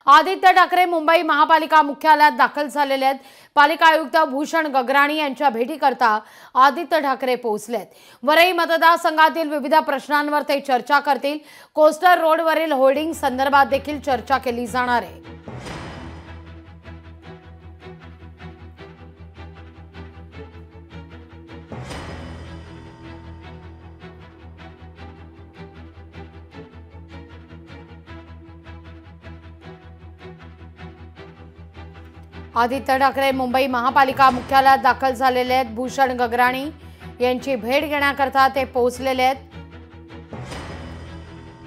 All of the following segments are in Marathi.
आदित्य ठाकरे मुंबई महापालिका मुख्यालयात दाखल झालेले आहेत। पालिका आयुक्त भूषण गगराणी यांच्या भेटीकरता आदित्य ठाकरे पोहोचलेत। वरई मतदारसंघातील विविध प्रश्नांवर ते चर्चा करतील। कोस्टर रोडवरील होर्डिंग संदर्भात देखील चर्चा केली जाणार आहे। आदित्य ठाकरे मुंबई महापालिका मुख्यालयात दाखल झालेले आहेत। भूषण गगराणी यांची भेट घेण्याकरता ते पोहोचलेले आहेत।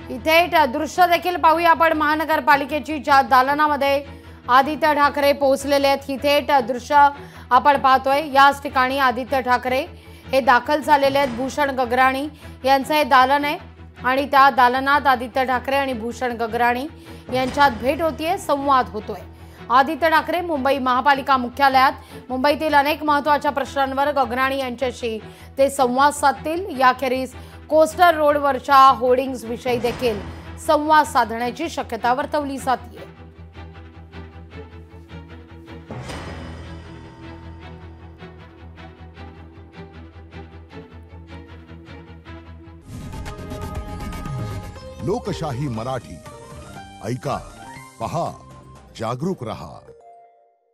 इथे एक दृश्य देखील पाहूया आपण। महानगरपालिकेची ज्या दालनामध्ये आदित्य ठाकरे पोहोचलेले आहेत, इथे एक दृश्य आपण पाहतोय। याच ठिकाणी आदित्य ठाकरे हे दाखल झालेले आहेत। भूषण गगराणी यांचं हे दालन आहे आणि त्या दालनात आदित्य ठाकरे आणि भूषण गगराणी यांच्यात भेट होतीये, संवाद होतोय। आदित्य ठाकरे मुंबई महापालिका मुख्यालयात मुंबईतील अनेक महत्त्वाच्या प्रश्नांवर गगराणी यांच्याशी ते संवाद साधतील। याखेरीज कोस्टर रोडवरच्या होर्डिंग्स विषयी देखील संवाद साधण्याची शक्यता वर्तवली जाते। लोकशाही मराठी ऐका, पहा, जागरूक रहा।